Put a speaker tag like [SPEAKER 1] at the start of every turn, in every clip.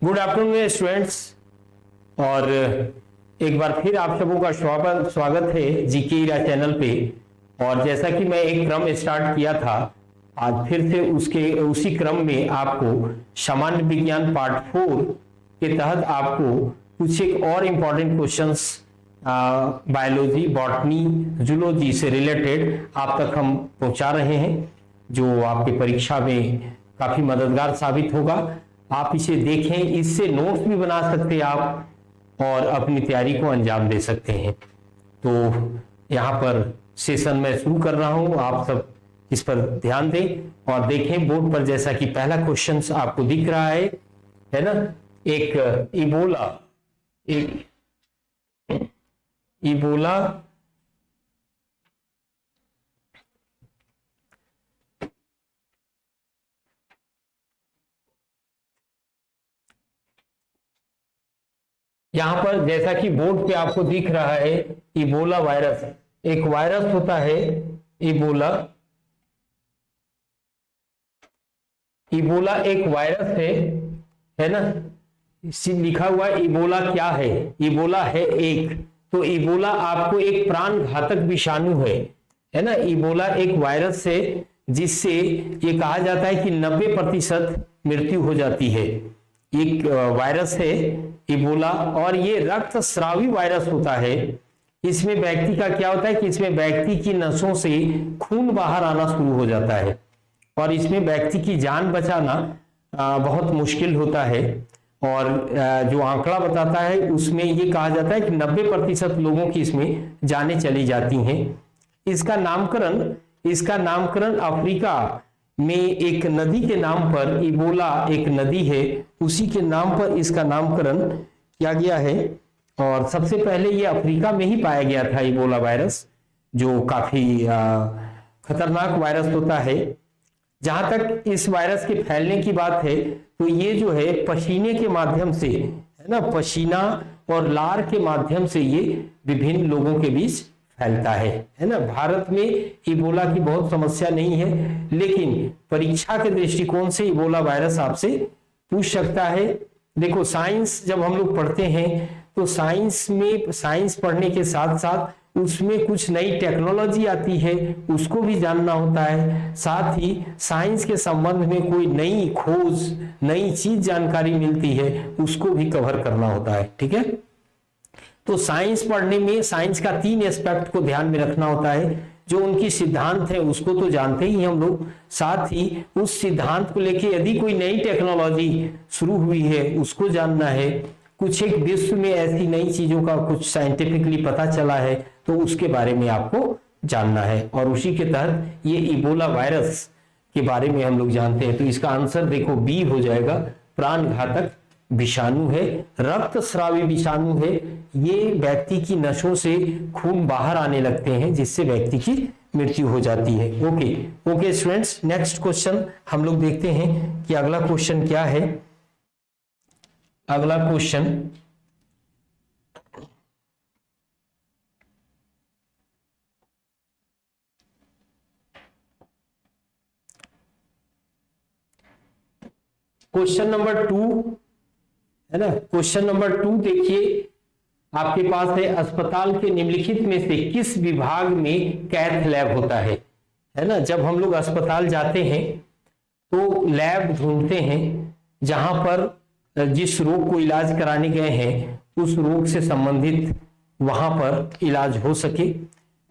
[SPEAKER 1] Good afternoon students, और एक बार फिर आप सबों का स्वागत है जीके ईरा चैनल पे। और जैसा कि मैं एक क्रम स्टार्ट किया था, आज फिर से उसी क्रम में आपको सामान्य विज्ञान पार्ट 4 के तहत आपको कुछ एक और important questions biology, botany, zoology से रिलेटेड आप तक हम पहुंचा रहे हैं, जो आपकी परीक्षा में काफी मददगार साबित होगा। आप इसे देखें, इससे नोट्स भी बना सकते हैं आप और अपनी तैयारी को अंजाम दे सकते हैं। तो यहाँ पर सेशन मैं शुरू कर रहा हूँ, आप सब इस पर ध्यान दें और देखें बोर्ड पर। जैसा कि पहला क्वेश्चन आपको दिख रहा है ना, एक इबोला यहां पर जैसा कि बोर्ड पे आपको दिख रहा है, इबोला वायरस एक वायरस होता है। इबोला एक वायरस है ना। लिखा हुआ इबोला क्या है? इबोला है एक, तो इबोला आपको एक प्राण घातक विषाणु है ना। इबोला एक वायरस है जिससे ये कहा जाता है कि 90% मृत्यु हो जाती है। एक वायरस है इबोला, और ये रक्त स्रावी वायरस होता है। इसमें व्यक्ति का क्या होता है कि इसमें व्यक्ति की नसों से खून बाहर आना शुरू हो जाता है और इसमें व्यक्ति की जान बचाना बहुत मुश्किल होता है। और जो आंकड़ा बताता है उसमें ये कहा जाता है कि 90% लोगों की इसमें जानें चली जाती हैं। इसका नामकरण अफ्रीका में एक नदी के नाम पर, इबोला एक नदी है, उसी के नाम पर इसका नामकरण किया गया है। और सबसे पहले ये अफ्रीका में ही पाया गया था इबोला वायरस, जो काफी खतरनाक वायरस होता है। जहां तक इस वायरस के फैलने की बात है, तो ये जो है पसीने के माध्यम से, है ना, पसीना और लार के माध्यम से ये विभिन्न लोगों के बीच फैलता है ना। भारत में इबोला की बहुत समस्या नहीं है, लेकिन परीक्षा के दृष्टिकोण से इबोला वायरस आपसे पूछ सकता है। देखो, साइंस जब हम लोग पढ़ते हैं तो साइंस पढ़ने के साथ साथ उसमें कुछ नई टेक्नोलॉजी आती है, उसको भी जानना होता है। साथ ही साइंस के संबंध में कोई नई खोज, नई चीज जानकारी मिलती है, उसको भी कवर करना होता है। ठीक है, तो साइंस पढ़ने में साइंस का 3 एस्पेक्ट को ध्यान में रखना होता है। जो उनकी सिद्धांत है उसको तो जानते ही हम लोग, साथ ही उस सिद्धांत को लेके यदि कोई नई टेक्नोलॉजी शुरू हुई है उसको जानना है। कुछ एक विश्व में ऐसी नई चीजों का कुछ साइंटिफिकली पता चला है तो उसके बारे में आपको जानना है, और उसी के तहत ये इबोला वायरस के बारे में हम लोग जानते हैं। तो इसका आंसर देखो बी हो जाएगा, प्राण घातक विषाणु है, रक्त स्रावी विषाणु है। ये व्यक्ति की नसों से खून बाहर आने लगते हैं जिससे व्यक्ति की मृत्यु हो जाती है। ओके स्टूडेंट्स, नेक्स्ट क्वेश्चन हम लोग देखते हैं कि अगला क्वेश्चन क्या है। अगला क्वेश्चन क्वेश्चन नंबर 2 है ना। क्वेश्चन नंबर 2 देखिए, आपके पास है, अस्पताल के निम्नलिखित में से किस विभाग में कैथ लैब होता है ना। जब हम लोग अस्पताल जाते हैं तो लैब ढूंढते हैं जहां पर जिस रोग को इलाज कराने गए हैं उस रोग से संबंधित वहां पर इलाज हो सके।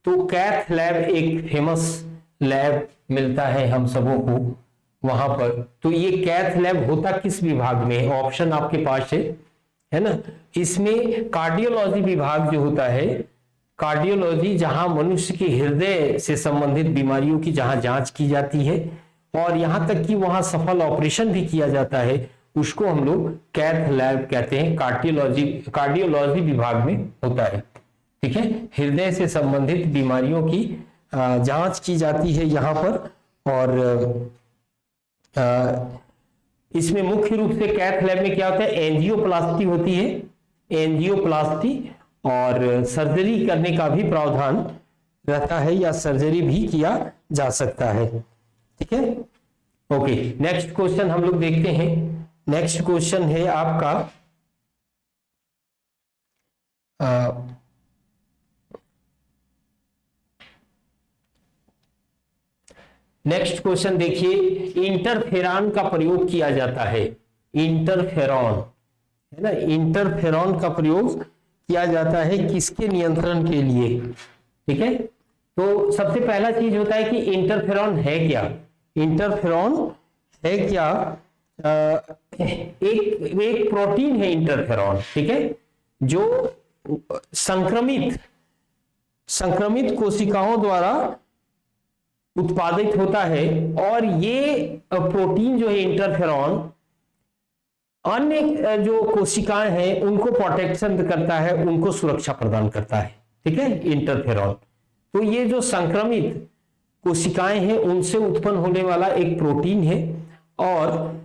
[SPEAKER 1] तो कैथ लैब एक फेमस लैब मिलता है हम सबों को वहां पर। तो ये कैथ लैब होता किस विभाग में? ऑप्शन आपके पास है ना। इसमें कार्डियोलॉजी विभाग जो होता है, कार्डियोलॉजी जहां मनुष्य के हृदय से संबंधित बीमारियों की जहां जांच की जाती है और यहां तक कि वहां सफल ऑपरेशन भी किया जाता है, उसको हम लोग कैथ लैब कहते हैं। कार्डियोलॉजी विभाग में होता है। ठीक है, हृदय से संबंधित बीमारियों की जांच की जाती है यहाँ पर। और इसमें मुख्य रूप से कैथ लैब में क्या होता है, एंजियोप्लास्टी होती है, एंजियोप्लास्टी, और सर्जरी करने का भी प्रावधान रहता है या सर्जरी भी किया जा सकता है। ठीक है, ओके। नेक्स्ट क्वेश्चन हम लोग देखते हैं नेक्स्ट क्वेश्चन है आपका नेक्स्ट क्वेश्चन देखिए, इंटरफेरॉन का प्रयोग किया जाता है। इंटरफेरॉन है ना, इंटरफेरॉन का प्रयोग किया जाता है किसके नियंत्रण के लिए? ठीक है, तो सबसे पहला चीज होता है कि इंटरफेरॉन है क्या। इंटरफेरॉन है क्या? एक प्रोटीन है इंटरफेरॉन, ठीक है, जो संक्रमित कोशिकाओं द्वारा उत्पादित होता है। और ये प्रोटीन जो है इंटरफेरॉन अन्य जो कोशिकाएं हैं उनको प्रोटेक्शन करता है, उनको सुरक्षा प्रदान करता है। ठीक है, इंटरफेरॉन। तो ये जो संक्रमित कोशिकाएं हैं उनसे उत्पन्न होने वाला एक प्रोटीन है, और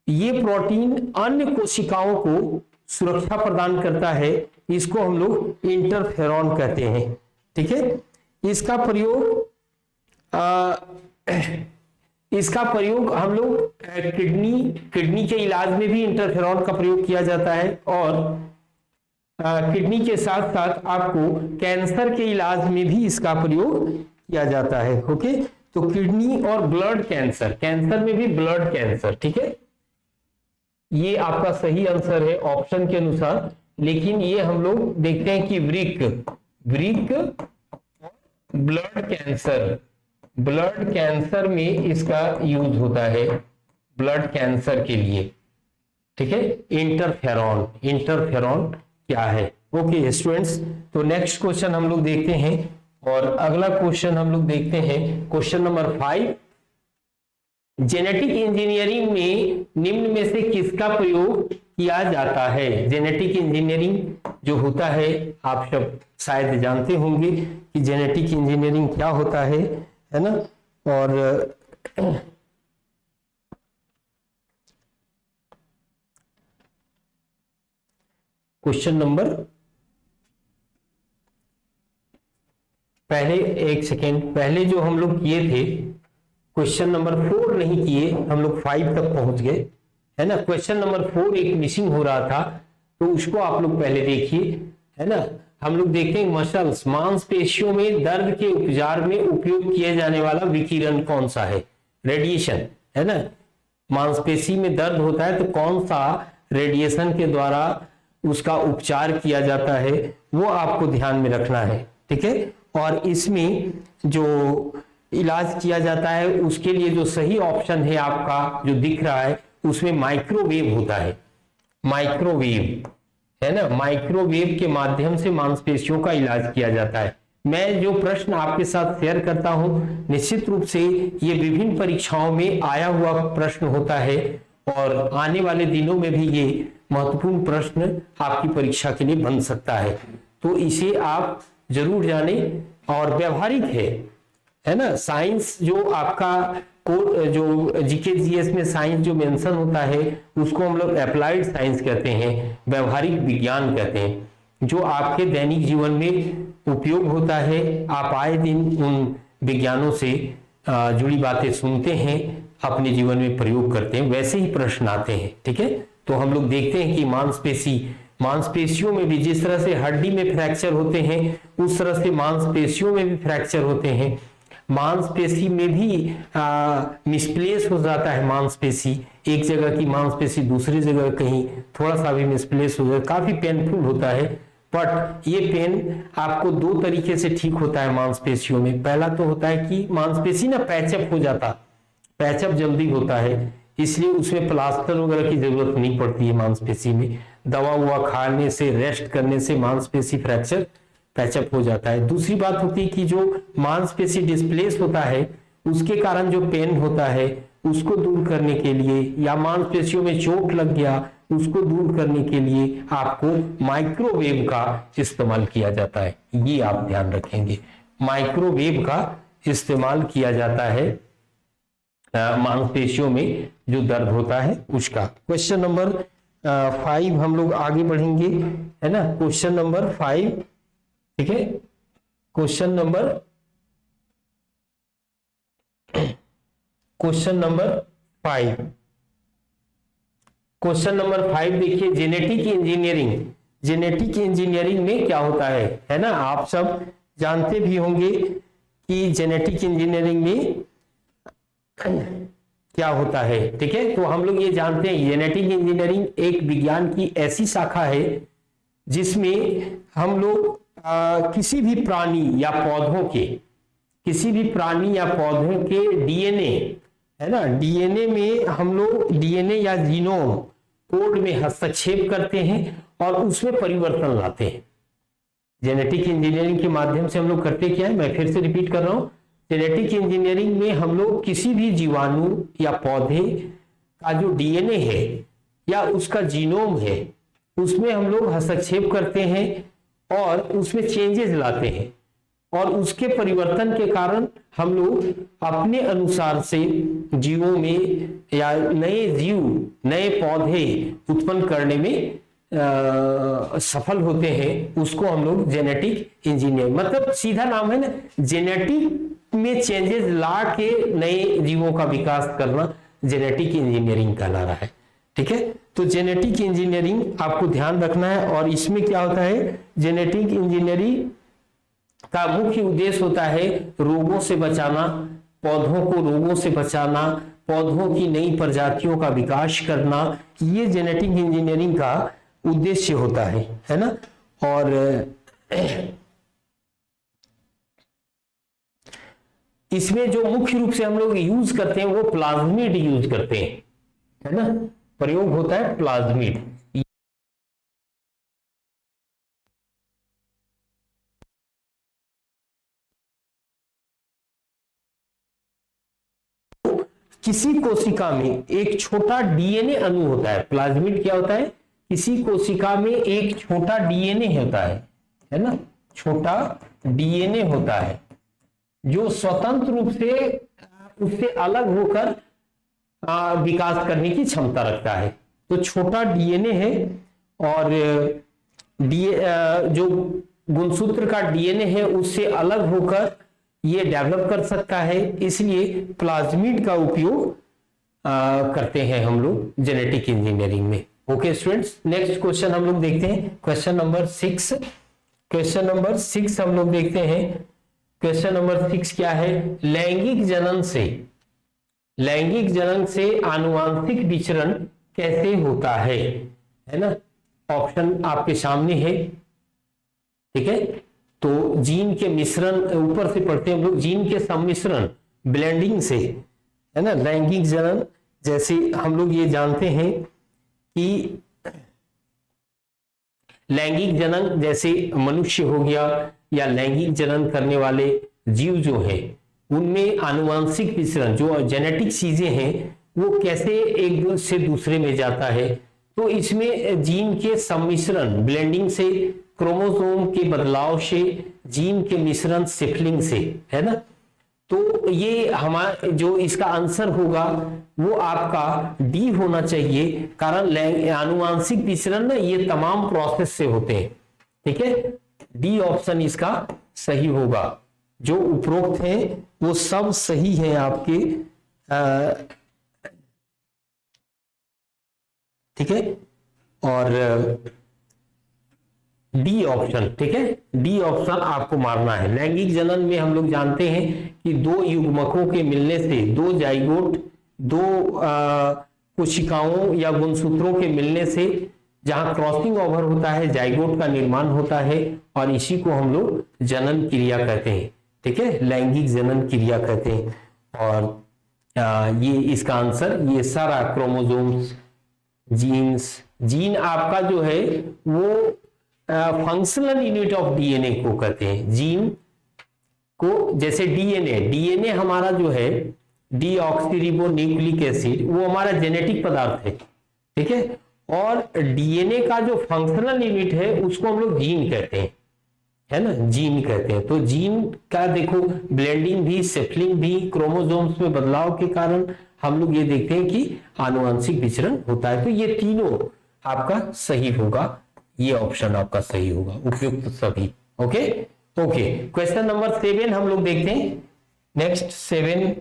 [SPEAKER 1] ये प्रोटीन अन्य कोशिकाओं को सुरक्षा प्रदान करता है। इसको हम लोग इंटरफेरॉन कहते हैं। ठीक है, इसका प्रयोग हम लोग किडनी के इलाज में भी इंटरफेरॉन का प्रयोग किया जाता है, और किडनी के साथ साथ आपको कैंसर के इलाज में भी इसका प्रयोग किया जाता है। ओके, तो किडनी और ब्लड कैंसर में भी ब्लड कैंसर। ठीक है, ये आपका सही आंसर है ऑप्शन के अनुसार। लेकिन ये हम लोग देखते हैं कि वृक्क ब्लड कैंसर में इसका यूज होता है, ब्लड कैंसर के लिए। ठीक है, इंटरफेरॉन क्या है? ओके स्टूडेंट्स, तो नेक्स्ट क्वेश्चन हम लोग देखते हैं, और अगला क्वेश्चन हम लोग देखते हैं क्वेश्चन नंबर 5। जेनेटिक इंजीनियरिंग में निम्न में से किसका प्रयोग किया जाता है? जेनेटिक इंजीनियरिंग जो होता है, आप सब शायद जानते होंगे कि जेनेटिक इंजीनियरिंग क्या होता है ना। और क्वेश्चन नंबर, पहले जो हम लोग किए थे क्वेश्चन नंबर 4 नहीं किए, हम लोग 5 तक पहुंच गए, है ना। क्वेश्चन नंबर 4 एक मिसिंग हो रहा था, तो उसको आप लोग पहले देखिए, है ना। हम लोग देखते हैं मसल्स, मांसपेशियों में दर्द के उपचार में उपयोग किए जाने वाला विकिरण कौन सा है? रेडिएशन, है ना। मांसपेशी में दर्द होता है तो कौन सा रेडिएशन के द्वारा उसका उपचार किया जाता है, वो आपको ध्यान में रखना है। ठीक है, और इसमें जो इलाज किया जाता है उसके लिए जो सही ऑप्शन है आपका जो दिख रहा है, उसमें माइक्रोवेव होता है। माइक्रोवेव, है ना, माइक्रोवेव के माध्यम से मांसपेशियों का इलाज किया जाता है। मैं जो प्रश्न आपके साथ शेयर करता हूं, निश्चित रूप से ये विभिन्न परीक्षाओं में आया हुआ प्रश्न होता है, और आने वाले दिनों में भी ये महत्वपूर्ण प्रश्न आपकी परीक्षा के लिए बन सकता है। तो इसे आप जरूर जाने, और व्यवहारिक है ना। साइंस जो आपका जो जीके जीएस में साइंस जो मेंशन होता है उसको हम लोग अप्लाइड साइंस कहते हैं, व्यवहारिक विज्ञान कहते हैं, जो आपके दैनिक जीवन में उपयोग होता है। आप आए दिन उन विज्ञानों से जुड़ी बातें सुनते हैं, अपने जीवन में प्रयोग करते हैं, वैसे ही प्रश्न आते हैं। ठीक है, तो हम लोग देखते हैं कि मांसपेशियों में भी जिस तरह से हड्डी में फ्रैक्चर होते हैं, उस तरह से मांसपेशियों में भी फ्रैक्चर होते हैं। मांसपेशी में भी मिसप्लेस हो जाता है। मांसपेशी, एक जगह की मांसपेशी दूसरी जगह कहीं थोड़ा सा भी मिसप्लेस हो जाए, काफी पेनफुल होता है। बट ये पेन आपको 2 तरीके से ठीक होता है मांसपेशियों में। पहला तो होता है कि मांसपेशी ना पैचअप हो जाता, पैचअप जल्दी होता है, इसलिए उसमें प्लास्टर वगैरह की जरूरत नहीं पड़ती है मांसपेशी में। दवा हुआ खाने से, रेस्ट करने से मांसपेशी फ्रैक्चर पैचअप हो जाता है। दूसरी बात होती है कि जो मांसपेशी डिस्प्लेस होता है उसके कारण जो पेन होता है उसको दूर करने के लिए, या मांसपेशियों में चोट लग गया उसको दूर करने के लिए आपको माइक्रोवेव का इस्तेमाल किया जाता है। ये आप ध्यान रखेंगे, माइक्रोवेव का इस्तेमाल किया जाता है मांसपेशियों में जो दर्द होता है उसका। क्वेश्चन नंबर 5 हम लोग आगे बढ़ेंगे, है ना। क्वेश्चन नंबर 5, ठीक है, क्वेश्चन नंबर 5, क्वेश्चन नंबर 5 देखिए, जेनेटिक इंजीनियरिंग। जेनेटिक इंजीनियरिंग में क्या होता है ना, आप सब जानते भी होंगे कि जेनेटिक इंजीनियरिंग में क्या होता है। ठीक है, तो हम लोग ये जानते हैं जेनेटिक इंजीनियरिंग एक विज्ञान की ऐसी शाखा है जिसमें हम लोग किसी भी प्राणी या पौधों के डीएनए, है ना, डीएनए में हम लोग डीएनए या जीनोम कोड में हस्तक्षेप करते हैं और उसमें परिवर्तन लाते हैं। जेनेटिक इंजीनियरिंग के माध्यम से हम लोग करते क्या है, मैं फिर से रिपीट कर रहा हूं, जेनेटिक इंजीनियरिंग में हम लोग किसी भी जीवाणु या पौधे का जो डीएनए है या उसका जीनोम है उसमें हम लोग हस्तक्षेप करते हैं और उसमें चेंजेस लाते हैं और उसके परिवर्तन के कारण हम लोग अपने अनुसार से जीवों में या नए पौधे उत्पन्न करने में सफल होते हैं। उसको हम लोग जेनेटिक इंजीनियर, मतलब सीधा नाम है ना, जेनेटिक में चेंजेस ला के नए जीवों का विकास करना जेनेटिक इंजीनियरिंग कहला रहा है। ठीक है, तो जेनेटिक इंजीनियरिंग आपको ध्यान रखना है। और इसमें क्या होता है, जेनेटिक इंजीनियरिंग का मुख्य उद्देश्य होता है रोगों से बचाना, पौधों को रोगों से बचाना, पौधों की नई प्रजातियों का विकास करना, ये जेनेटिक इंजीनियरिंग का उद्देश्य होता है ना। और इसमें जो मुख्य रूप से हम लोग यूज करते हैं वो प्लाज्मिड यूज करते हैं, है ना, प्रयोग होता है प्लाज्मिड। किसी कोशिका में एक छोटा डीएनए अणु होता है, प्लाज्मिड क्या होता है, किसी कोशिका में एक छोटा डीएनए होता है ना, छोटा डीएनए होता है जो स्वतंत्र रूप से उससे अलग होकर विकास करने की क्षमता रखता है। तो छोटा डीएनए है और जो गुणसूत्र का डीएनए है उससे अलग होकर ये डेवलप कर सकता है, इसलिए प्लाज्मिड का उपयोग करते हैं हम लोग जेनेटिक इंजीनियरिंग में। ओके स्टूडेंट्स, नेक्स्ट क्वेश्चन हम लोग देखते हैं, क्वेश्चन नंबर 6। क्वेश्चन नंबर 6 हम लोग देखते हैं। क्वेश्चन नंबर 6 क्या है, लैंगिक जनन से आनुवांशिक विचरण कैसे होता है ना। ऑप्शन आपके सामने है। ठीक है, तो जीन के मिश्रण, ऊपर से पढ़ते हैं हम लोग, जीन के सम्मिश्रण ब्लेंडिंग से, है ना, लैंगिक जनन। जैसे हम लोग ये जानते हैं कि लैंगिक जनन जैसे मनुष्य हो गया या लैंगिक जनन करने वाले जीव जो है उनमें आनुवांशिक विचरण, जो जेनेटिक चीजें हैं वो कैसे एक से दूसरे में जाता है। तो इसमें जीन के सम्मिश्रण ब्लेंडिंग से, क्रोमोसोम के बदलाव से, जीन के मिश्रण सिफलिंग से, है ना। तो ये हमारा जो इसका आंसर होगा वो आपका डी होना चाहिए, कारण आनुवांशिक विचरण ना ये तमाम प्रोसेस से होते हैं। ठीक है, डी ऑप्शन इसका सही होगा। जो उपरोक्त है वो सब सही है आपके। ठीक है, और डी ऑप्शन, ठीक है, डी ऑप्शन आपको मारना है। लैंगिक जनन में हम लोग जानते हैं कि दो युग्मकों के मिलने से, दो जाइगोट, दो कोशिकाओं या गुणसूत्रों के मिलने से जहां क्रॉसिंग ओवर होता है जाइगोट का निर्माण होता है और इसी को हम लोग जनन क्रिया कहते हैं। ठीक है, लैंगिक जनन क्रिया कहते हैं। और ये इसका आंसर, ये सारा क्रोमोसोम्स, जीन्स, जीन आपका जो है वो फंक्शनल यूनिट ऑफ डीएनए को कहते हैं। जीन को, जैसे डीएनए हमारा जो है डीऑक्सीरिबो न्यूक्लिक एसिड, वो हमारा जेनेटिक पदार्थ है। ठीक है, और डीएनए का जो फंक्शनल यूनिट है उसको हम लोग जीन कहते हैं, है ना, जीन कहते हैं। तो जीन का देखो ब्लेंडिंग भी, सिफलिंग भी, क्रोमोसोम्स में बदलाव के कारण हम लोग ये देखते हैं कि आनुवांशिक विचरण होता है। तो ये तीनों आपका सही होगा, ये ऑप्शन आपका सही होगा, उपयुक्त सभी। ओके, क्वेश्चन नंबर 7 हम लोग देखते हैं। नेक्स्ट 7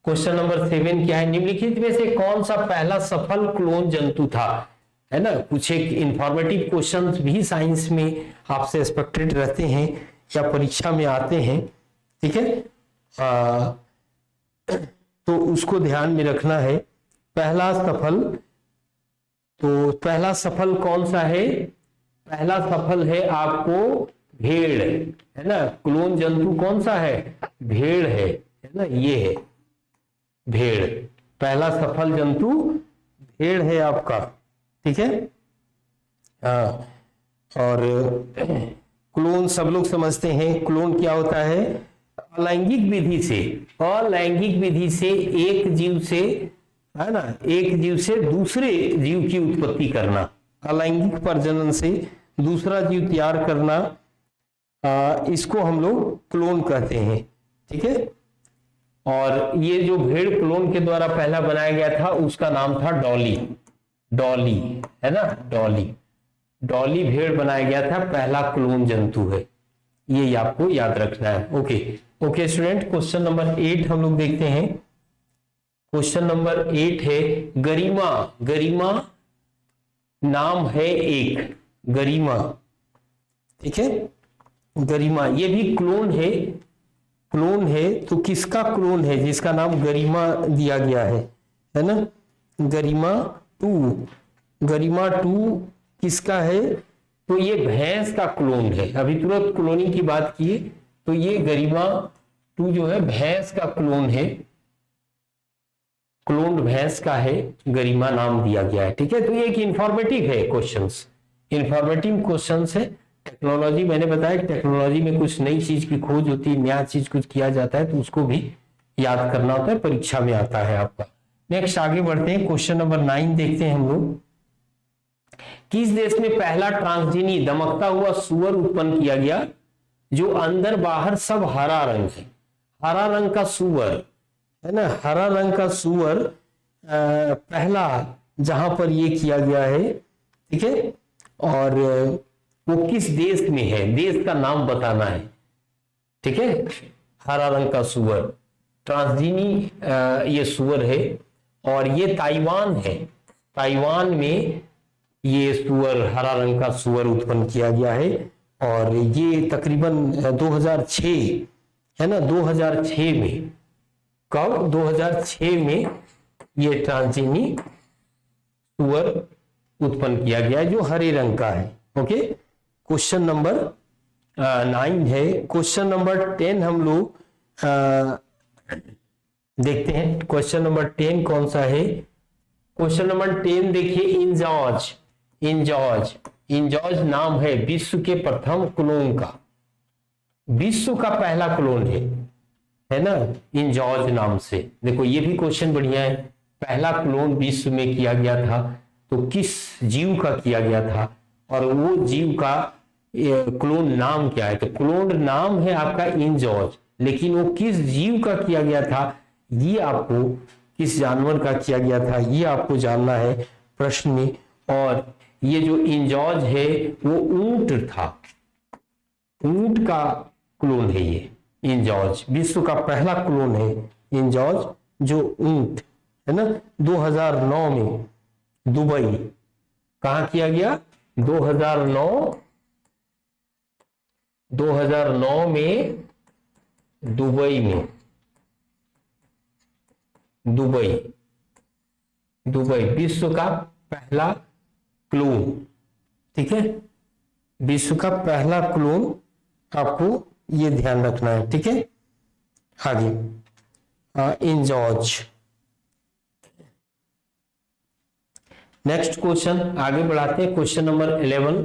[SPEAKER 1] क्वेश्चन नंबर 7 क्या है, निम्नलिखित में से कौन सा पहला सफल क्लोन जंतु था, है ना। कुछ एक इंफॉर्मेटिव क्वेश्चंस भी साइंस में आपसे एक्सपेक्टेड रहते हैं या परीक्षा में आते हैं, ठीक है। तो उसको ध्यान में रखना है। पहला सफल, तो पहला सफल कौन सा है, पहला सफल है आपको भेड़, है ना। क्लोन जंतु कौन सा है, भेड़ है ना, ये है भेड़। पहला सफल जंतु भेड़ है आपका, ठीक है। हाँ, और क्लोन सब लोग समझते हैं, क्लोन क्या होता है, अलैंगिक विधि से, अलैंगिक विधि से एक जीव से, है ना, एक जीव से दूसरे जीव की उत्पत्ति करना, अलैंगिक प्रजनन से दूसरा जीव तैयार करना, इसको हम लोग क्लोन कहते हैं, ठीक है। और ये जो भेड़ क्लोन के द्वारा पहला बनाया गया था उसका नाम था डॉली, डॉली, है ना, डॉली, डॉली भेड़ बनाया गया था, पहला क्लोन जंतु है, ये आपको याद रखना है। Okay okay student, question number 8 हम लोग देखते हैं। क्वेश्चन नंबर 8 है गरिमा, गरिमा नाम है एक, गरिमा, ठीक है। गरिमा ये भी क्लोन है, क्लोन है, तो किसका क्लोन है जिसका नाम गरिमा दिया गया है ना। गरिमा 2, गरिमा 2 किसका है, तो ये भैंस का क्लोन है। अभी तुरंत क्लोनिंग की बात की, तो ये गरिमा 2 जो है भैंस का क्लोन है, क्लोन भैंस का है, गरिमा नाम दिया गया है, ठीक है। तो ये एक इंफॉर्मेटिव है क्वेश्चंस, इंफॉर्मेटिव क्वेश्चंस है। टेक्नोलॉजी, मैंने बताया कि टेक्नोलॉजी में कुछ नई चीज की खोज होती है, नया चीज कुछ किया जाता है, तो उसको भी याद करना होता है, परीक्षा में आता है आपका। नेक्स्ट आगे बढ़ते हैं, क्वेश्चन नंबर 9 देखते हैं हम लोग। किस देश में पहला ट्रांसजीनी दमकता हुआ सुअर उत्पन्न किया गया जो अंदर बाहर सब हरा रंग है, हरा रंग का सुअर, है ना, हरा रंग का सुअर पहला जहां पर ये किया गया है, ठीक है। और वो किस देश में है, देश का नाम बताना है, ठीक है। हरा रंग का सुअर ट्रांसजीनी ये सुअर है, और ये ताइवान है, ताइवान में ये सुअर, हरा रंग का सुअर उत्पन्न किया गया है। और ये तकरीबन 2006, है ना, 2006 में, कब, 2006 में ये ट्रांसजीनी सुअर उत्पन्न किया गया है जो हरे रंग का है। ओके, क्वेश्चन नंबर 9 है। क्वेश्चन नंबर 10 हम लोग देखते हैं। क्वेश्चन नंबर 10 कौन सा है, क्वेश्चन नंबर 10 देखिए, इंजॉर्ज, इंजॉर्ज, इंजॉर्ज नाम है विश्व के प्रथम क्लोन का, विश्व का पहला क्लोन है ना, इंजॉर्ज नाम से। देखो ये भी क्वेश्चन बढ़िया है, पहला क्लोन विश्व में किया गया था तो किस जीव का किया गया था, और वो जीव का क्लोन नाम क्या है, तो क्लोन नाम है आपका इंजॉर्ज, लेकिन वो किस जीव का किया गया था, ये आपको, किस जानवर का किया गया था ये आपको जानना है प्रश्न में। और ये जो इंजॉर्ज है वो ऊंट था, ऊंट का क्लोन है ये इंजॉर्ज, विश्व का पहला क्लोन है इंजॉर्ज जो ऊंट, है ना। 2009 में दुबई, कहां किया गया, 2009 में दुबई में, दुबई, दुबई विश्व का पहला क्लोन, ठीक है, विश्व का पहला क्लोन, आपको ये ध्यान रखना है, ठीक है। आगे इंजॉर्ज। नेक्स्ट क्वेश्चन आगे बढ़ाते हैं, क्वेश्चन नंबर 11,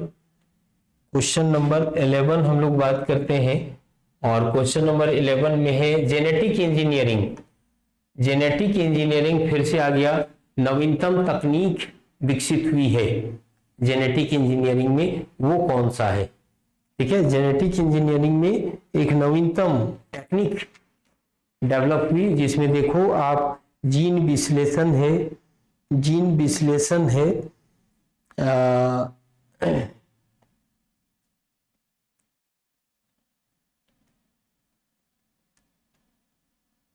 [SPEAKER 1] क्वेश्चन नंबर 11 हम लोग बात करते हैं, और क्वेश्चन नंबर 11 में है जेनेटिक इंजीनियरिंग, जेनेटिक इंजीनियरिंग फिर से आ गया, नवीनतम तकनीक विकसित हुई है जेनेटिक इंजीनियरिंग में, वो कौन सा है, ठीक है। जेनेटिक इंजीनियरिंग में एक नवीनतम टेक्निक डेवलप हुई जिसमें देखो आप जीन विश्लेषण है, जीन विश्लेषण है,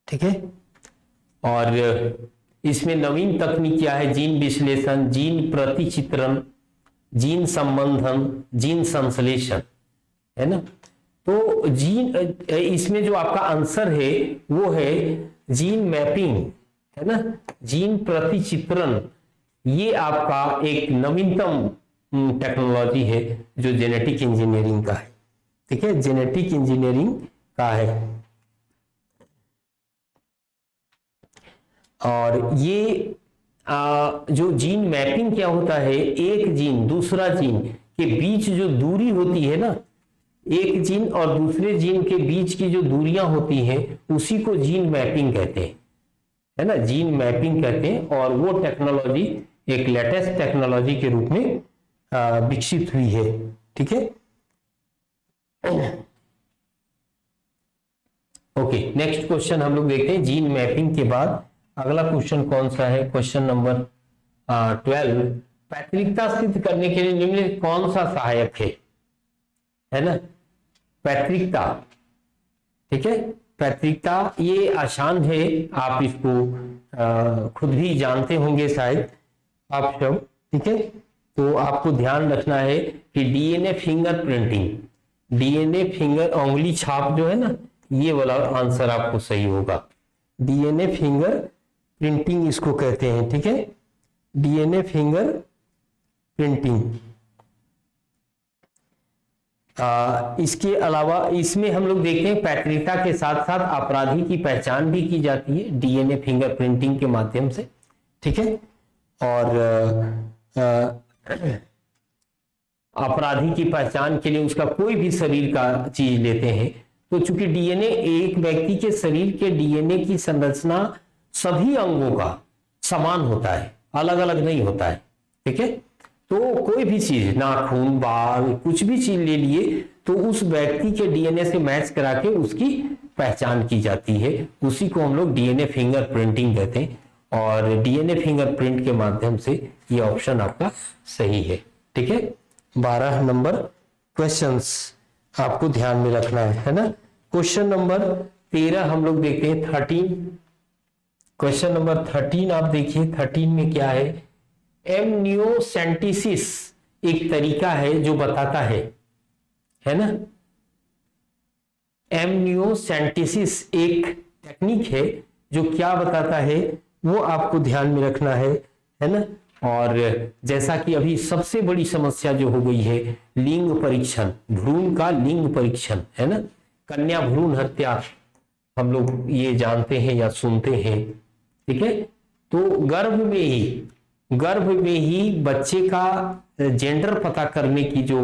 [SPEAKER 1] ठीक है, और इसमें नवीन तकनीक क्या है? जीन विश्लेषण, जीन प्रतिचित्रण, जीन संबंधन, जीन संश्लेषण, है ना। तो जीन, इसमें जो आपका आंसर है वो है जीन मैपिंग, है ना, जीन प्रतिचित्रण। ये आपका एक नवीनतम टेक्नोलॉजी है जो जेनेटिक इंजीनियरिंग का है, ठीक है, जेनेटिक इंजीनियरिंग का है। और ये जो जीन मैपिंग क्या होता है, एक जीन दूसरा जीन के बीच जो दूरी होती है ना, एक जीन और दूसरे जीन के बीच की जो दूरियां होती हैं उसी को जीन मैपिंग कहते हैं, है ना, जीन मैपिंग कहते हैं। और वो टेक्नोलॉजी एक लेटेस्ट टेक्नोलॉजी के रूप में विकसित हुई है, ठीक है। ओके, नेक्स्ट क्वेश्चन हम लोग देखते हैं। जीन मैपिंग के बाद अगला क्वेश्चन कौन सा है? Question number 12। पैतृकता सिद्ध करने के लिए निम्नलिखित कौन सा सहायक है ना, पैतृकता, ठीक है। पैतृकता ये आसान है, आप इसको खुद भी जानते होंगे शायद आप सब, ठीक है। तो आपको ध्यान रखना है कि DNA finger printing, DNA finger उंगली छाप जो है ना, ये वाला आंसर आपको सही होगा। डीएनए फिंगर प्रिंटिंग इसको कहते हैं, ठीक है, डीएनए फिंगर प्रिंटिंग। इसके अलावा इसमें हम लोग देखते हैं पैतृकता के साथ साथ अपराधी की पहचान भी की जाती है डीएनए फिंगर प्रिंटिंग के माध्यम से, ठीक है। और अपराधी की पहचान के लिए उसका कोई भी शरीर का चीज लेते हैं, तो चूंकि डीएनए एक व्यक्ति के शरीर के डीएनए की संरचना सभी अंगों का समान होता है, अलग अलग नहीं होता है, ठीक है। तो कोई भी चीज, नाखून, बाल, कुछ भी चीज ले लिए तो उस व्यक्ति के डीएनए से मैच करा के उसकी पहचान की जाती है, उसी को हम लोग डीएनए फिंगर प्रिंटिंग कहते हैं। और डीएनए फिंगरप्रिंट के माध्यम से ये ऑप्शन आपका सही है, ठीक है। 12 नंबर क्वेश्चंस आपको ध्यान में रखना है ना। क्वेश्चन नंबर 13 हम लोग देखते हैं, 13। क्वेश्चन नंबर 13 आप देखिए, 13 में क्या है? एमनियोसेंटेसिस एक तरीका है जो बताता है ना, एमनियोसेंटेसिस एक टेक्निक है जो क्या बताता है वो आपको ध्यान में रखना है ना। और जैसा कि अभी सबसे बड़ी समस्या जो हो गई है लिंग परीक्षण, भ्रूण का लिंग परीक्षण, है ना, कन्या भ्रूण हत्या हम लोग ये जानते हैं या सुनते हैं, ठीक है। तो गर्भ में ही बच्चे का जेंडर पता करने की जो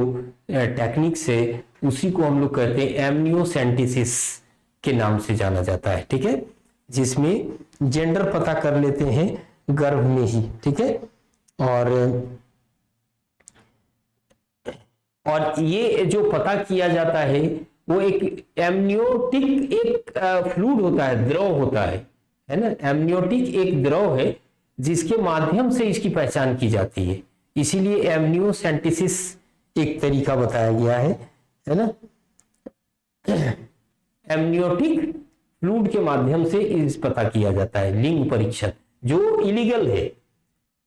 [SPEAKER 1] टेक्निक्स है उसी को हम लोग कहते हैं एमनियोसेंटेसिस के नाम से जाना जाता है, ठीक है, जिसमें जेंडर पता कर लेते हैं गर्भ में ही, ठीक है। और ये जो पता किया जाता है वो एक एमनियोटिक एक फ्लूइड होता है, द्रव होता है ना। एमनियोटिक एक द्रव है जिसके माध्यम से इसकी पहचान की जाती है, इसीलिए एमनियोसेंटेसिस एक तरीका बताया गया है ना। एमनियोटिक फ्लूइड के माध्यम से इस पता किया जाता है लिंग परीक्षण, जो इलीगल है,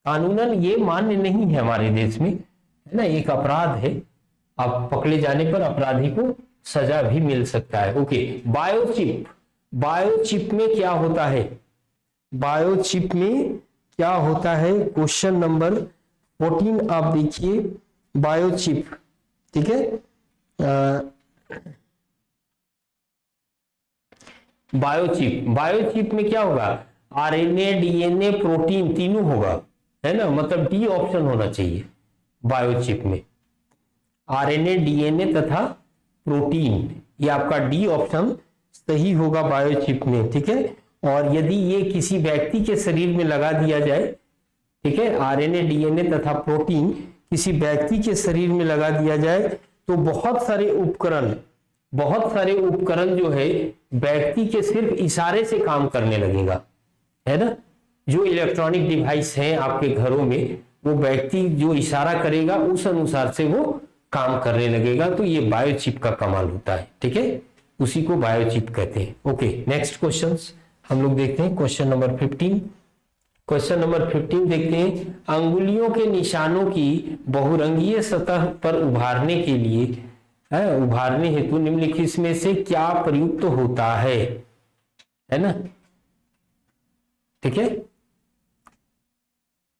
[SPEAKER 1] कानूनन ये मान्य नहीं है हमारे देश में, है ना, एक अपराध है। आप पकड़े जाने पर अपराधी को सजा भी मिल सकता है। ओके, बायोचिप, बायोचिप में क्या होता है? बायोचिप में क्या होता है? क्वेश्चन नंबर 14 आप देखिए, बायोचिप, ठीक है। बायोचिप में क्या होगा? आरएनए, डीएनए, प्रोटीन तीनों होगा, है ना, मतलब डी ऑप्शन होना चाहिए बायोचिप में। आरएनए, डीएनए तथा प्रोटीन, ये आपका डी ऑप्शन सही होगा बायोचिप में, ठीक है। और यदि ये किसी व्यक्ति के शरीर में लगा दिया जाए, ठीक है, आरएनए, डीएनए तथा प्रोटीन किसी व्यक्ति के शरीर में लगा दिया जाए तो बहुत सारे उपकरण जो है व्यक्ति के सिर्फ इशारे से काम करने लगेगा, है ना। जो इलेक्ट्रॉनिक डिवाइस हैं आपके घरों में, वो व्यक्ति जो इशारा करेगा उस अनुसार से वो काम करने लगेगा। तो ये बायोचिप का कमाल होता है, ठीक है, उसी को बायोचिप कहते हैं। ओके, नेक्स्ट क्वेश्चंस हम लोग देखते हैं क्वेश्चन नंबर 15। क्वेश्चन नंबर 15 देखते हैं, अंगुलियों के निशानों की बहुरंगीय सतह पर उभारने के लिए उभारने हेतु निम्नलिखित में से क्या प्रयुक्त होता है ना। ठीक है,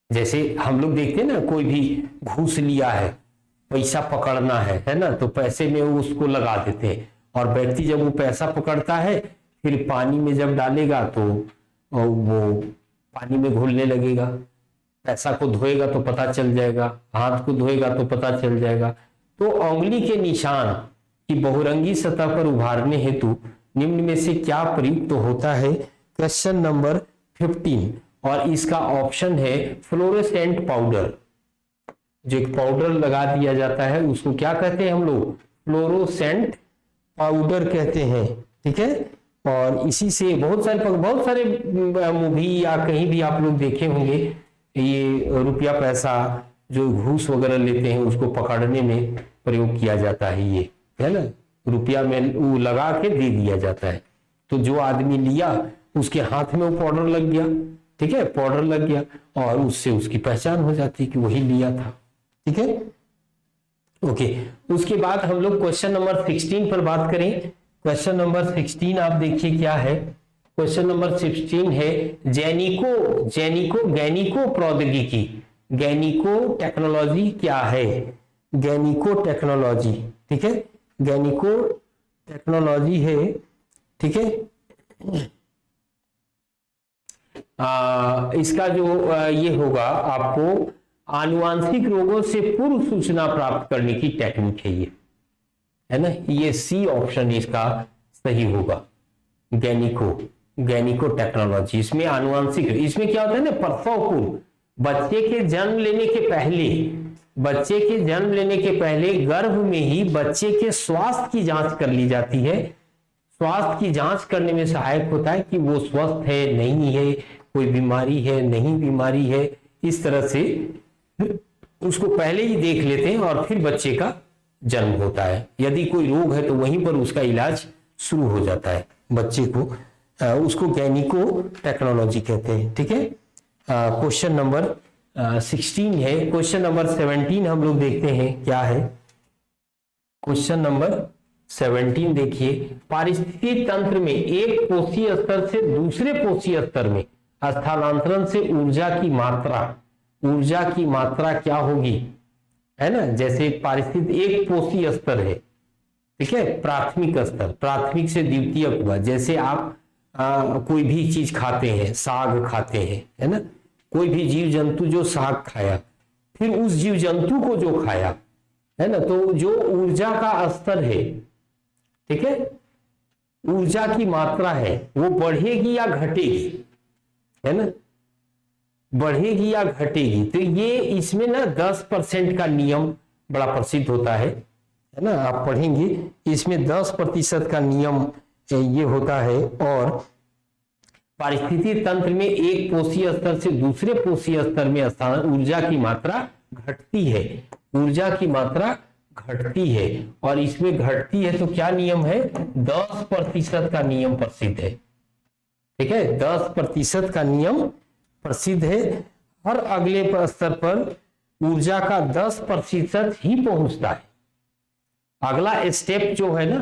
[SPEAKER 1] जैसे हम लोग देखते हैं ना, कोई भी घूस लिया है, पैसा पकड़ना है ना, तो पैसे में वो उसको लगा देते हैं, और व्यक्ति जब वो पैसा पकड़ता है फिर पानी में जब डालेगा तो वो पानी में घुलने लगेगा, पैसा को धोएगा तो पता चल जाएगा, हाथ को धोएगा तो पता चल जाएगा। तो उंगली के निशान की बहुरंगी सतह पर उभारने हेतु निम्न में से क्या प्रयुक्त होता है, क्वेश्चन नंबर 15। और इसका ऑप्शन है फ्लोरोसेंट पाउडर। जो एक पाउडर लगा दिया जाता है उसको क्या कहते हैं हम लोग, फ्लोरोसेंट पाउडर कहते हैं। ठीक है, और इसी से बहुत सारे मूवी या कहीं भी आप लोग देखे होंगे, ये रुपया पैसा जो घूस वगैरह लेते हैं उसको पकड़ने में प्रयोग किया जाता है, ये है ना, रुपया में वो लगा के दे दिया जाता है। तो जो आदमी लिया उसके हाथ में वो पाउडर लग गया, ठीक है, पाउडर लग गया, और उससे उसकी पहचान हो जाती है कि वही लिया था। ठीक है, ओके। उसके बाद हम लोग क्वेश्चन नंबर 16 पर बात करें। क्वेश्चन नंबर 16 आप देखिए क्या है। क्वेश्चन नंबर 16 है गैनिको प्रौद्योगिकी, गैनिको टेक्नोलॉजी क्या है, गैनिको टेक्नोलॉजी। ठीक है, गैनिको टेक्नोलॉजी है। ठीक है, इसका जो ये होगा, आपको आनुवांशिक रोगों से पूर्व सूचना प्राप्त करने की टेक्निक है ये, है ना, ये सी ऑप्शन इसका सही होगा, गैनिको टेक्नोलॉजी। इसमें आनुवांशिक, इसमें क्या होता है ना, प्रसव पूर्व, बच्चे के जन्म लेने के पहले गर्भ में ही बच्चे के स्वास्थ्य की जांच कर ली जाती है। स्वास्थ्य की जांच करने में सहायक होता है कि वो स्वस्थ है नहीं है, कोई बीमारी है नहीं बीमारी है, इस तरह से उसको पहले ही देख लेते हैं और फिर बच्चे का जन्म होता है। यदि कोई रोग है तो वहीं पर उसका इलाज शुरू हो जाता है बच्चे को, उसको गैनिको टेक्नोलॉजी कहते हैं। ठीक है, क्वेश्चन नंबर 16 है। क्वेश्चन नंबर 17 हम लोग देखते हैं क्या है। क्वेश्चन नंबर 17 देखिए, पारिस्थितिकी तंत्र में एक कोशीय स्तर से दूसरे कोशीय स्तर में स्थानांतरण से ऊर्जा की मात्रा क्या होगी, है ना। जैसे पारिस्थितिकी एक कोशीय स्तर है, ठीक है, प्राथमिक स्तर, प्राथमिक से द्वितीयक हुआ। जैसे आप कोई भी चीज खाते हैं, साग खाते हैं, है ना, कोई भी जीव जंतु जो साग खाया, फिर उस जीव जंतु को जो खाया, है ना, तो जो ऊर्जा का स्तर है, ठीक है, ऊर्जा की मात्रा है, वो बढ़ेगी या घटेगी, है ना, बढ़ेगी या घटेगी। तो ये इसमें ना 10% का नियम बड़ा प्रसिद्ध होता है ना, आप पढ़ेंगे इसमें 10% का नियम ये होता है। और पारिस्थितिकी तंत्र में एक कोशीय स्तर से दूसरे कोशीय स्तर में ऊर्जा की मात्रा घटती है, ऊर्जा की मात्रा घटती है, और इसमें घटती है तो क्या नियम है, 10% का नियम प्रसिद्ध है। ठीक है, 10% का नियम प्रसिद्ध है। हर अगले स्तर पर ऊर्जा का 10% ही पहुंचता है। अगला स्टेप जो है ना,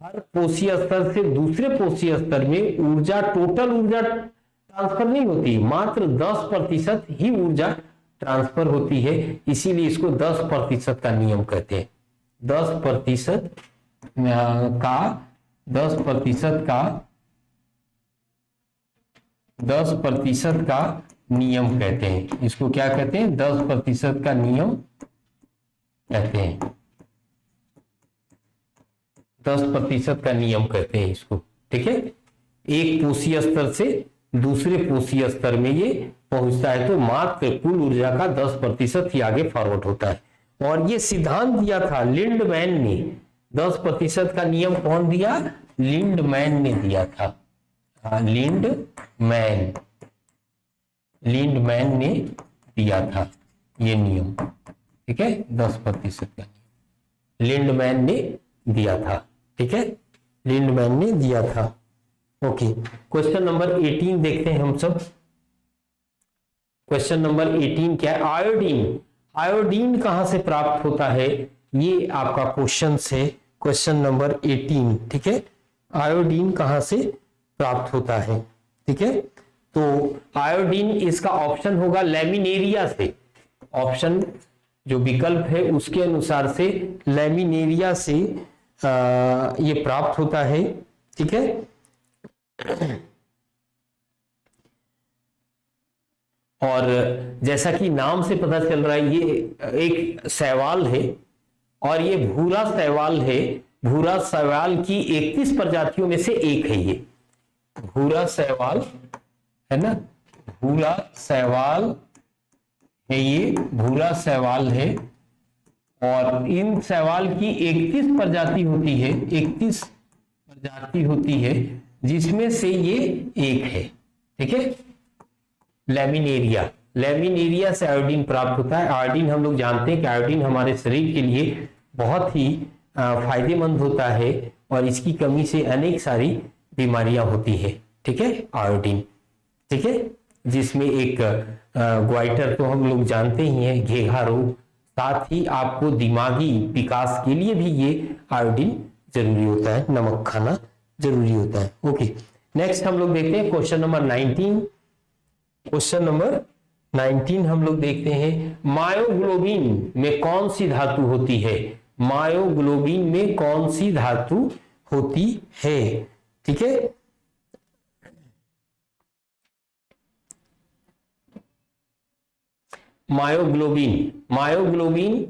[SPEAKER 1] हर कोशीय स्तर से दूसरे कोशीय स्तर में ऊर्जा, टोटल ऊर्जा ट्रांसफर नहीं होती, मात्र 10% ही ऊर्जा ट्रांसफर होती है। इसीलिए इसको 10% का नियम कहते हैं। 10% का नियम कहते हैं। इसको क्या कहते हैं, 10% का नियम कहते हैं, 10% का नियम कहते हैं इसको। ठीक है, एक कोशीय स्तर से दूसरे कोशीय स्तर में ये पहुंचता है तो मात्र कुल ऊर्जा का 10% ही आगे फॉरवर्ड होता है। और ये सिद्धांत दिया था लिंडमैन ने। 10% का नियम कौन दिया, लिंडमैन ने दिया था। लिंडमैन ने दिया था ये नियम। ठीक है, 10% का नियम लिंडमैन ने दिया था। ठीक है, लिंडमैन ने दिया था। ओके, क्वेश्चन नंबर 18 देखते हैं हम सब। क्वेश्चन नंबर 18 क्या है? आयोडीन। आयोडीन कहां से प्राप्त होता है, ये आपका क्वेश्चन है, क्वेश्चन नंबर 18। ठीक है, आयोडीन कहां से प्राप्त होता है? ठीक है, तो आयोडीन इसका ऑप्शन होगा लैमिनेरिया से। ऑप्शन जो विकल्प है उसके अनुसार से लैमिनेरिया से ये प्राप्त होता है। ठीक है, और जैसा कि नाम से पता चल रहा है ये एक शैवाल है, और ये भूरा शैवाल है। भूरा शैवाल की 31 प्रजातियों में से एक है ये भूरा शैवाल, है ना, भूरा शैवाल है, ये भूरा शैवाल है। और इन शैवाल की 31 प्रजाति होती है, 31 प्रजाति होती है, जिसमें से ये एक है। ठीक है, लैमिनेरिया। लैमिनेरिया से आयोडीन प्राप्त होता है। आयोडीन हम लोग जानते हैं कि आयोडीन हमारे शरीर के लिए बहुत ही फायदेमंद होता है, और इसकी कमी से अनेक सारी बीमारियां होती है। ठीक है, आयोडीन। ठीक है, जिसमें एक ग्वाइटर तो हम लोग जानते ही हैं, घेघा रोग, साथ ही आपको दिमागी विकास के लिए भी ये आयोडीन जरूरी होता है, नमक खाना जरूरी होता है। ओके, नेक्स्ट हम लोग देखते हैं क्वेश्चन नंबर 19। क्वेश्चन नंबर 19 हम लोग देखते हैं, मायोग्लोबिन में कौन सी धातु होती है? मायोग्लोबिन में कौन सी धातु होती है? ठीक है, मायोग्लोबिन। मायोग्लोबिन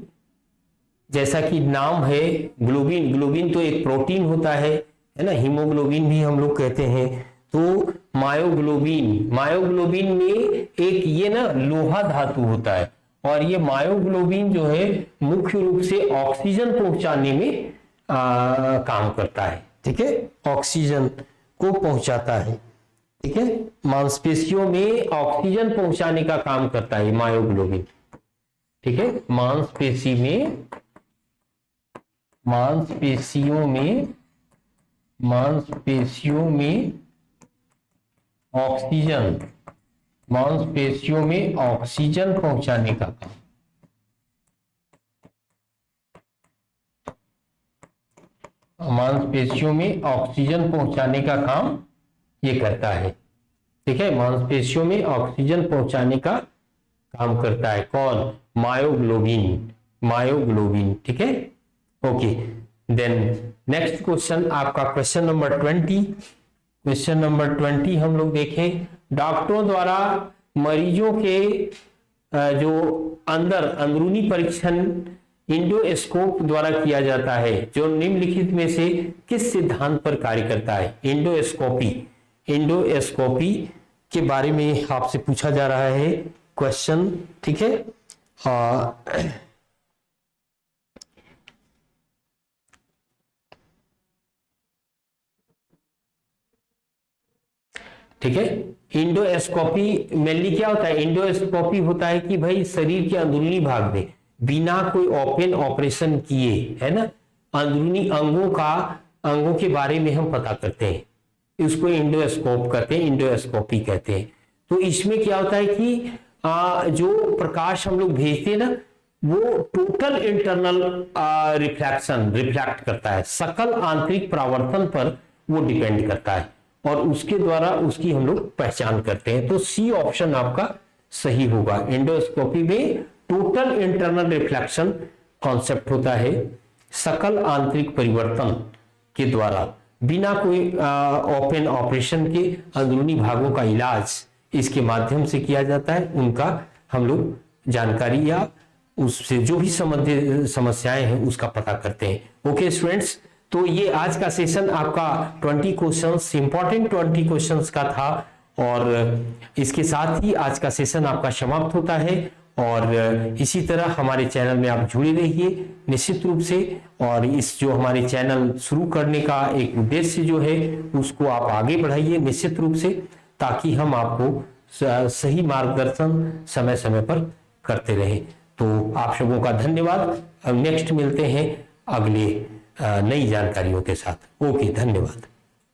[SPEAKER 1] जैसा कि नाम है, ग्लोबिन, ग्लोबिन तो एक प्रोटीन होता है ना, हीमोग्लोबिन भी हम लोग कहते हैं। तो मायोग्लोबिन, मायोग्लोबिन में एक ये ना लोहा धातु होता है, और ये मायोग्लोबिन जो है मुख्य रूप से ऑक्सीजन पहुंचाने में काम करता है। ठीक है, ऑक्सीजन को पहुंचाता है। ठीक है, मांसपेशियों में ऑक्सीजन पहुंचाने का काम करता है मायोग्लोबिन। ठीक है, मांसपेशियों में ऑक्सीजन, मांसपेशियों में ऑक्सीजन पहुंचाने का काम, मांसपेशियों में ऑक्सीजन पहुंचाने का काम ये करता है। ठीक है, मांसपेशियों में ऑक्सीजन पहुंचाने का काम करता है कौन? Myoglobin, myoglobin. ठीक है, ओके। देन नेक्स्ट क्वेश्चन आपका क्वेश्चन नंबर 20। क्वेश्चन नंबर 20 हम लोग देखें, डॉक्टरों द्वारा मरीजों के जो अंदरूनी परीक्षण इंडोस्कोप द्वारा किया जाता है, जो निम्नलिखित में से किस सिद्धांत पर कार्य करता है? इंडोस्कोपी, इंडोस्कोपी के बारे में आपसे पूछा जा रहा है क्वेश्चन। ठीक है, ठीक है, इंडोस्कोपी मेनली क्या होता है? इंडोस्कोपी होता है कि भाई शरीर के अंदरूनी भाग में बिना कोई ओपन ऑपरेशन किए, है ना, अंदरूनी अंगों के बारे में हम पता करते हैं, इसको इंडोस्कोप कहते हैं, इंडोस्कोपी कहते हैं। तो इसमें क्या होता है कि जो प्रकाश हम लोग भेजते हैं ना, वो टोटल इंटरनल रिफ्लेक्शन रिफ्लेक्ट करता है, सकल आंतरिक परावर्तन पर वो डिपेंड करता है, और उसके द्वारा उसकी हम लोग पहचान करते हैं। तो सी ऑप्शन आपका सही होगा। इंडोस्कोपी में टोटल इंटरनल रिफ्लेक्शन कॉन्सेप्ट होता है, सकल आंतरिक परिवर्तन के द्वारा बिना कोई ओपन ऑपरेशन के अंदरूनी भागों का इलाज इसके माध्यम से किया जाता है, उनका हम लोग जानकारी या उससे जो भी संबंधित समस्याएं हैं उसका पता करते हैं। ओके स्टूडेंट्स, तो ये आज का सेशन आपका 20 क्वेश्चंस, इंपॉर्टेंट 20 क्वेश्चंस का था, और इसके साथ ही आज का सेशन आपका समाप्त होता है। और इसी तरह हमारे चैनल में आप जुड़े रहिए निश्चित रूप से, और इस जो हमारे चैनल शुरू करने का एक उद्देश्य जो है उसको आप आगे बढ़ाइए निश्चित रूप से, ताकि हम आपको सही मार्गदर्शन समय समय पर करते रहें। तो आप सबों का धन्यवाद। अब नेक्स्ट मिलते हैं अगले नई जानकारियों के साथ। ओके, धन्यवाद।